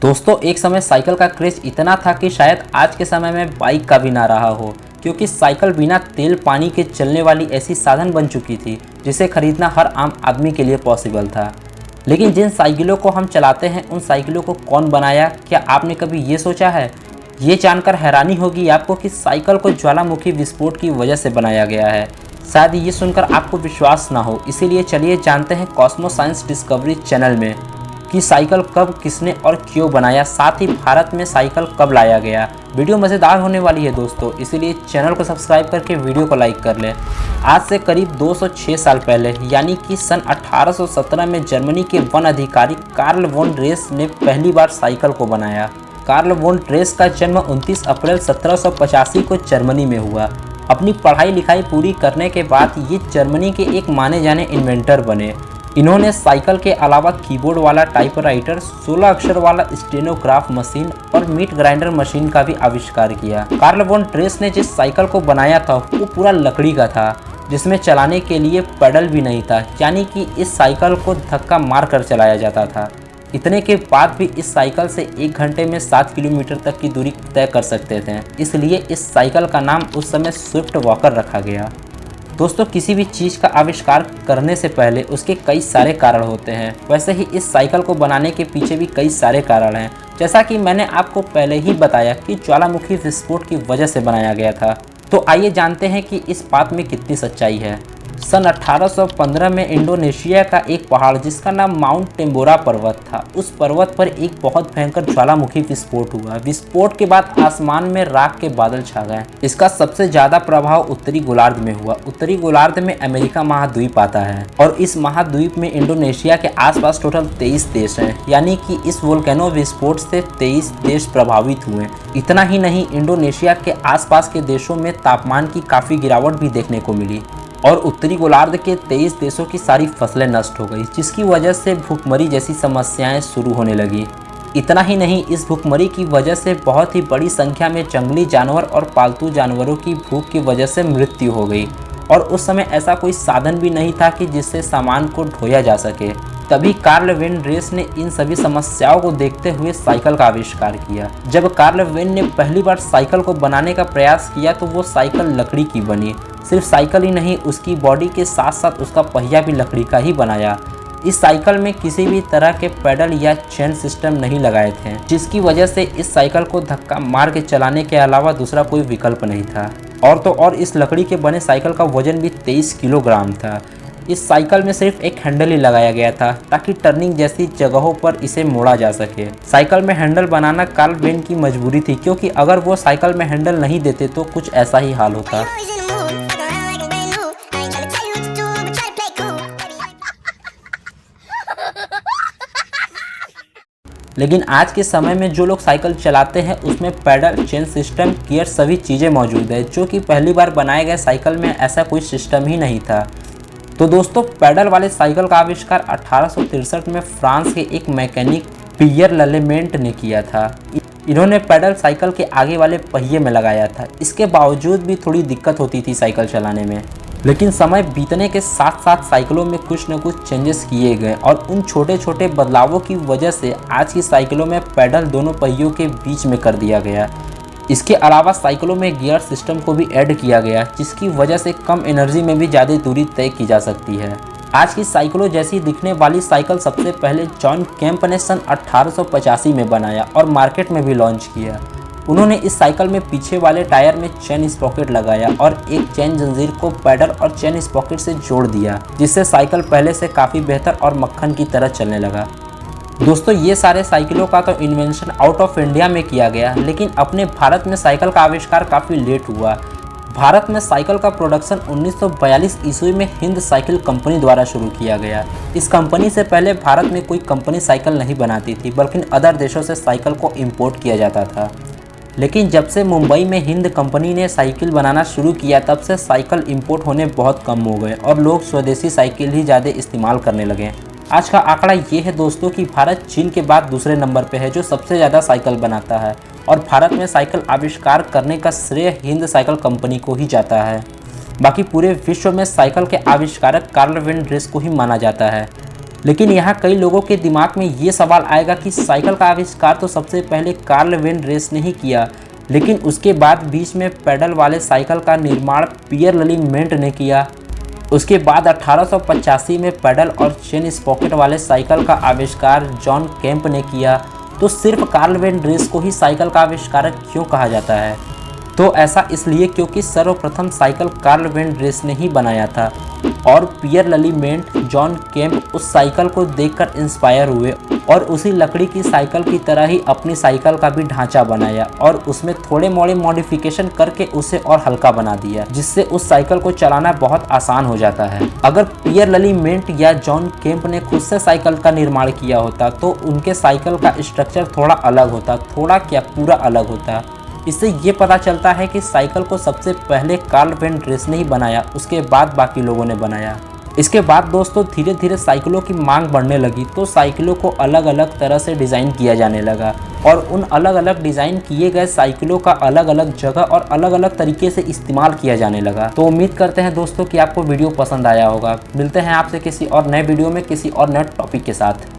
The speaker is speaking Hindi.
दोस्तों एक समय साइकिल का क्रेज इतना था कि शायद आज के समय में बाइक का भी ना रहा हो, क्योंकि साइकिल बिना तेल पानी के चलने वाली ऐसी साधन बन चुकी थी जिसे खरीदना हर आम आदमी के लिए पॉसिबल था। लेकिन जिन साइकिलों को हम चलाते हैं उन साइकिलों को कौन बनाया, क्या आपने कभी ये सोचा है? ये जानकर हैरानी होगी आपको कि साइकिल को ज्वालामुखी विस्फोट की वजह से बनाया गया है। शायद ये सुनकर आपको विश्वास ना हो, इसीलिए चलिए जानते हैं कॉस्मो साइंस डिस्कवरी चैनल में कि साइकिल कब, किसने और क्यों बनाया, साथ ही भारत में साइकिल कब लाया गया। वीडियो मज़ेदार होने वाली है दोस्तों, इसीलिए चैनल को सब्सक्राइब करके वीडियो को लाइक कर लें। आज से करीब 206 साल पहले यानी कि सन 1817 में जर्मनी के वन अधिकारी कार्ल वॉन ड्रेस ने पहली बार साइकिल को बनाया। कार्ल वॉन ड्रेस का जन्म 29 अप्रैल 1785 को जर्मनी में हुआ। अपनी पढ़ाई लिखाई पूरी करने के बाद ये जर्मनी के एक माने जाने इन्वेंटर बने। इन्होंने साइकिल के अलावा कीबोर्ड वाला टाइपराइटर, 16 अक्षर वाला स्टेनोग्राफ मशीन और मीट ग्राइंडर मशीन का भी आविष्कार किया। कार्ल वॉन ड्रेस ने जिस साइकिल को बनाया था वो पूरा लकड़ी का था, जिसमें चलाने के लिए पेडल भी नहीं था, यानी कि इस साइकिल को धक्का मार कर चलाया जाता था। इतने के बाद भी इस साइकिल से 1 घंटे में 7 किलोमीटर तक की दूरी तय कर सकते थे, इसलिए इस साइकिल का नाम उस समय स्विफ्ट वॉकर रखा गया। दोस्तों किसी भी चीज़ का आविष्कार करने से पहले उसके कई सारे कारण होते हैं, वैसे ही इस साइकिल को बनाने के पीछे भी कई सारे कारण हैं। जैसा कि मैंने आपको पहले ही बताया कि ज्वालामुखी विस्फोट की वजह से बनाया गया था। तो आइए जानते हैं कि इस बात में कितनी सच्चाई है। सन 1815 में इंडोनेशिया का एक पहाड़ जिसका नाम माउंट टेम्बोरा पर्वत था, उस पर्वत पर एक बहुत भयंकर ज्वालामुखी विस्फोट हुआ। विस्फोट के बाद आसमान में राख के बादल छा गए। इसका सबसे ज्यादा प्रभाव उत्तरी गोलार्ध में हुआ। उत्तरी गोलार्ध में अमेरिका महाद्वीप आता है और इस महाद्वीप में इंडोनेशिया के आसपास टोटल 23 देश हैं, यानी कि इस वोल्केनो विस्फोट से 23 देश प्रभावित हुए। इतना ही नहीं, इंडोनेशिया के आसपास के देशों में तापमान की काफी गिरावट भी देखने को मिली और उत्तरी गोलार्ध के 23 देशों की सारी फसलें नष्ट हो गई, जिसकी वजह से भूखमरी जैसी समस्याएं शुरू होने लगी। इतना ही नहीं, इस भूखमरी की वजह से बहुत ही बड़ी संख्या में जंगली जानवर और पालतू जानवरों की भूख की वजह से मृत्यु हो गई और उस समय ऐसा कोई साधन भी नहीं था कि जिससे सामान को ढोया जा सके। तभी कार्ल वॉन ड्रेस ने इन सभी समस्याओं को देखते हुए साइकिल का आविष्कार किया। जब कार्ल वॉन ने पहली बार साइकिल को बनाने का प्रयास किया तो वो साइकिल लकड़ी की बनी। सिर्फ साइकिल ही नहीं, उसकी बॉडी के साथ साथ उसका पहिया भी लकड़ी का ही बनाया। इस साइकिल में किसी भी तरह के पेडल या चेन सिस्टम नहीं लगाए थे, जिसकी वजह से इस साइकिल को धक्का मार के चलाने के अलावा दूसरा कोई विकल्प नहीं था। और तो और इस लकड़ी के बने साइकिल का वजन भी 23 किलोग्राम था। इस साइकिल में सिर्फ एक हैंडल ही लगाया गया था ताकि टर्निंग जैसी जगहों पर इसे मोड़ा जा सके। साइकिल में हैंडल बनाना कार्ल वॉन की मजबूरी थी, क्योंकि अगर वो साइकिल में हैंडल नहीं देते तो कुछ ऐसा ही हाल होता। लेकिन आज के समय में जो लोग साइकिल चलाते हैं उसमें पेडल, चेन सिस्टम, गियर सभी चीज़ें मौजूद है, जो कि पहली बार बनाए गए साइकिल में ऐसा कोई सिस्टम ही नहीं था। तो दोस्तों पेडल वाले साइकिल का आविष्कार 1863 में फ्रांस के एक मैकेनिक पियर ललेमेंट ने किया था। इन्होंने पेडल साइकिल के आगे वाले पहिए में लगाया था। इसके बावजूद भी थोड़ी दिक्कत होती थी साइकिल चलाने में, लेकिन समय बीतने के साथ साथ साइकिलों में कुछ न कुछ चेंजेस किए गए और उन छोटे छोटे बदलावों की वजह से आज की साइकिलों में पेडल दोनों पहियों के बीच में कर दिया गया। इसके अलावा साइकिलों में गियर सिस्टम को भी ऐड किया गया, जिसकी वजह से कम एनर्जी में भी ज़्यादा दूरी तय की जा सकती है। आज की साइकिलों जैसी दिखने वाली साइकिल सबसे पहले जॉन केम्प ने सन 1885 में बनाया और मार्केट में भी लॉन्च किया। उन्होंने इस साइकिल में पीछे वाले टायर में चेन स्प्रॉकेट लगाया और एक चेन जंजीर को पैडल और चेन स्प्रॉकेट से जोड़ दिया, जिससे साइकिल पहले से काफ़ी बेहतर और मक्खन की तरह चलने लगा। दोस्तों ये सारे साइकिलों का तो इन्वेंशन आउट ऑफ इंडिया में किया गया, लेकिन अपने भारत में साइकिल का आविष्कार काफ़ी लेट हुआ। भारत में साइकिल का प्रोडक्शन 1942 ईस्वी में हिंद साइकिल कंपनी द्वारा शुरू किया गया। इस कंपनी से पहले भारत में कोई कंपनी साइकिल नहीं बनाती थी, बल्कि अदर देशों से साइकिल को इंपोर्ट किया जाता था। लेकिन जब से मुंबई में हिंद कंपनी ने साइकिल बनाना शुरू किया, तब से साइकिल इंपोर्ट होने बहुत कम हो गए और लोग स्वदेशी साइकिल ही ज़्यादा इस्तेमाल करने लगे। आज का आंकड़ा ये है दोस्तों कि भारत चीन के बाद दूसरे नंबर पे है जो सबसे ज़्यादा साइकिल बनाता है और भारत में साइकिल आविष्कार करने का श्रेय हिंद साइकिल कंपनी को ही जाता है। बाकी पूरे विश्व में साइकिल के आविष्कारक कार्ल वॉन ड्रेस को ही माना जाता है। लेकिन यहाँ कई लोगों के दिमाग में ये सवाल आएगा कि साइकिल का आविष्कार तो सबसे पहले कार्ल वेन रेस ने ही किया, लेकिन उसके बाद बीच में पैडल वाले साइकिल का निर्माण पियर ललीमेंट ने किया। उसके बाद 1885 में पैडल और चेन स्पॉकेट वाले साइकिल का आविष्कार जॉन केम्प ने किया। तो सिर्फ कार्ल वेन रेस को ही साइकिल का आविष्कारक क्यों कहा जाता है? तो ऐसा इसलिए क्योंकि सर्वप्रथम साइकिल कार्ल वेन रेस ने ही बनाया था और पियर ललीमेंट, जॉन केम्प उस साइकिल को देखकर इंस्पायर हुए और उसी लकड़ी की साइकिल की तरह ही अपनी साइकिल का भी ढांचा बनाया और उसमें थोड़े मोड़े मॉडिफिकेशन करके उसे और हल्का बना दिया, जिससे उस साइकिल को चलाना बहुत आसान हो जाता है। अगर पियर ललीमेंट या जॉन केम्प ने खुद से साइकिल का निर्माण किया होता तो उनके साइकिल का स्ट्रक्चर थोड़ा अलग होता, थोड़ा क्या पूरा अलग होता। इससे ये पता चलता है कि साइकिल को सबसे पहले कार्ल वेन रेस ने ही बनाया, उसके बाद बाकी लोगों ने बनाया। इसके बाद दोस्तों धीरे धीरे साइकिलों की मांग बढ़ने लगी, तो साइकिलों को अलग अलग तरह से डिज़ाइन किया जाने लगा और उन अलग अलग डिज़ाइन किए गए साइकिलों का अलग अलग जगह और अलग अलग तरीके से इस्तेमाल किया जाने लगा। तो उम्मीद करते हैं दोस्तों कि आपको वीडियो पसंद आया होगा। मिलते हैं आपसे किसी और नए वीडियो में किसी और नए टॉपिक के साथ।